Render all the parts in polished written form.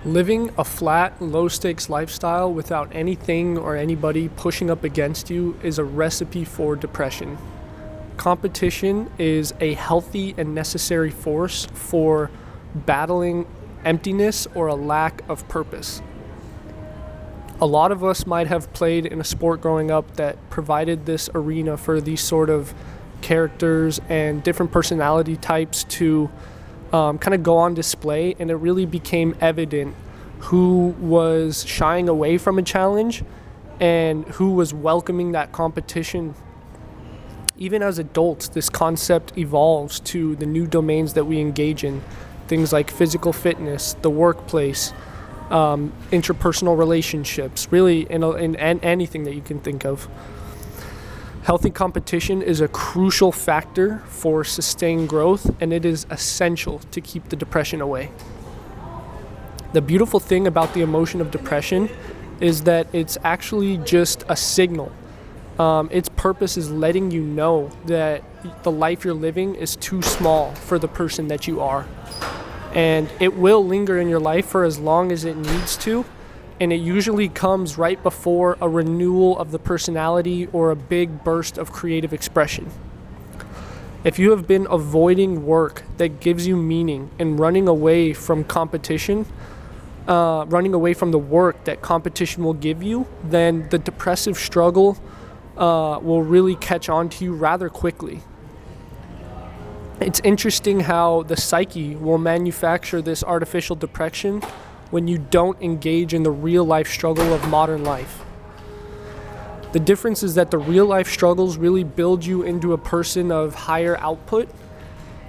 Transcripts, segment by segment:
Living a flat, low-stakes lifestyle without anything or anybody pushing up against you is a recipe for depression. Competition is a healthy and necessary force for battling emptiness or a lack of purpose. A lot of us might have played in a sport growing up that provided this arena for these sort of characters and different personality types to kind of go on display, and it really became evident who was shying away from a challenge and who was welcoming that competition. Even as adults, this concept evolves to the new domains that we engage in, things like physical fitness, the workplace, interpersonal relationships, really in anything that you can think of. Healthy competition is a crucial factor for sustained growth, and it is essential to keep the depression away. The beautiful thing about the emotion of depression is that it's actually just a signal. Its purpose is letting you know that the life you're living is too small for the person that you are. And it will linger in your life for as long as it needs to. And it usually comes right before a renewal of the personality or a big burst of creative expression. If you have been avoiding work that gives you meaning and running away from competition, running away from the work that competition will give you, then the depressive struggle will really catch on to you rather quickly. It's interesting how the psyche will manufacture this artificial depression when you don't engage in the real life struggle of modern life. The difference is that the real life struggles really build you into a person of higher output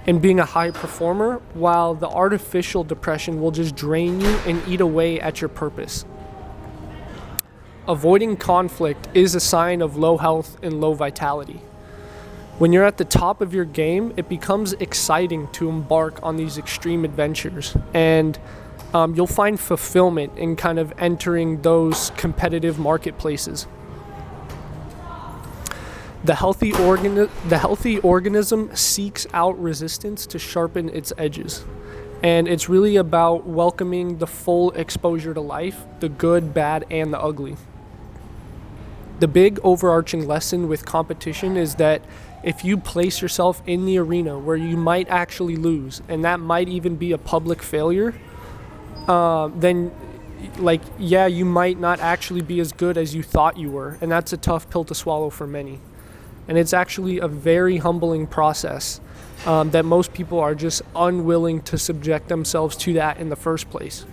and being a high performer, while the artificial depression will just drain you and eat away at your purpose. Avoiding conflict is a sign of low health and low vitality. When you're at the top of your game, it becomes exciting to embark on these extreme adventures, and you'll find fulfillment in kind of entering those competitive marketplaces. The healthy organism seeks out resistance to sharpen its edges. And it's really about welcoming the full exposure to life, the good, bad, and the ugly. The big overarching lesson with competition is that if you place yourself in the arena where you might actually lose, and that might even be a public failure, then you might not actually be as good as you thought you were. And that's a tough pill to swallow for many. And it's actually a very humbling process that most people are just unwilling to subject themselves to that in the first place.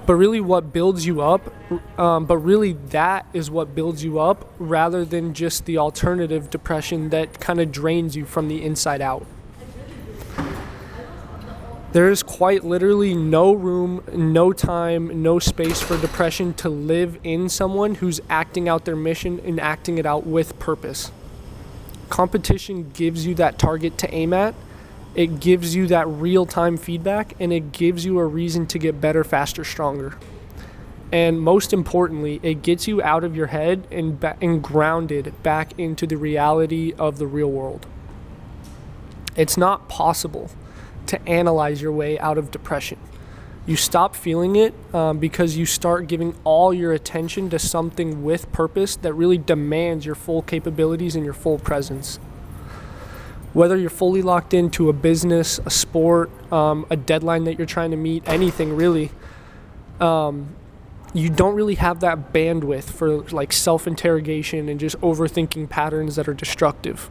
But really what builds you up, that is what builds you up rather than just the alternative depression that kind of drains you from the inside out. There is quite literally no room, no time, no space for depression to live in someone who's acting out their mission and acting it out with purpose. Competition gives you that target to aim at, it gives you that real-time feedback, and it gives you a reason to get better, faster, stronger. And most importantly, it gets you out of your head and grounded back into the reality of the real world. It's not possible to analyze your way out of depression. You stop feeling it because you start giving all your attention to something with purpose that really demands your full capabilities and your full presence. Whether you're fully locked into a business, a sport, a deadline that you're trying to meet, anything really, you don't really have that bandwidth for like self-interrogation and just overthinking patterns that are destructive.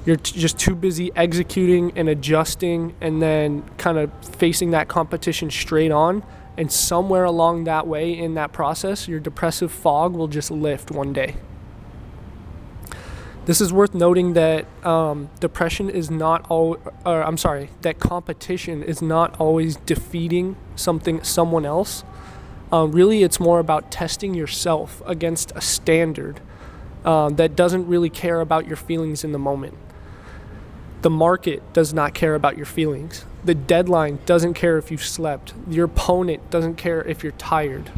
You're just too busy executing and adjusting and then kind of facing that competition straight on. And somewhere along that way in that process, your depressive fog will just lift one day. This is worth noting that that competition is not always defeating someone else. Really, it's more about testing yourself against a standard that doesn't really care about your feelings in the moment. The market does not care about your feelings. The deadline doesn't care if you've slept. Your opponent doesn't care if you're tired.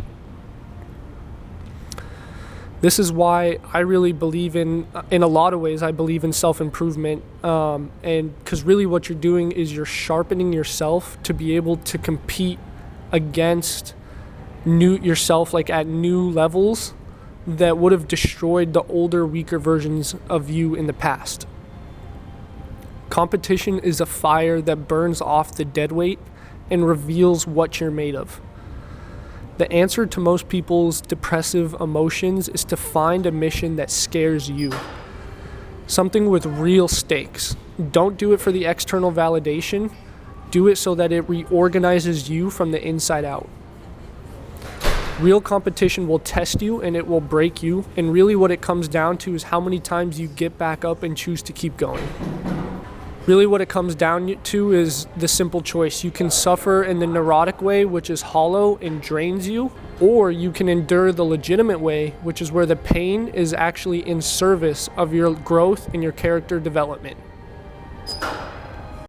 This is why I really believe in a lot of ways, I believe in self-improvement. And because really what you're doing is you're sharpening yourself to be able to compete against yourself, like at new levels that would have destroyed the older, weaker versions of you in the past. Competition is a fire that burns off the dead weight and reveals what you're made of. The answer to most people's depressive emotions is to find a mission that scares you. Something with real stakes. Don't do it for the external validation. Do it so that it reorganizes you from the inside out. Real competition will test you and it will break you. And really what it comes down to is how many times you get back up and choose to keep going. Really what it comes down to is the simple choice. You can suffer in the neurotic way, which is hollow and drains you, or you can endure the legitimate way, which is where the pain is actually in service of your growth and your character development.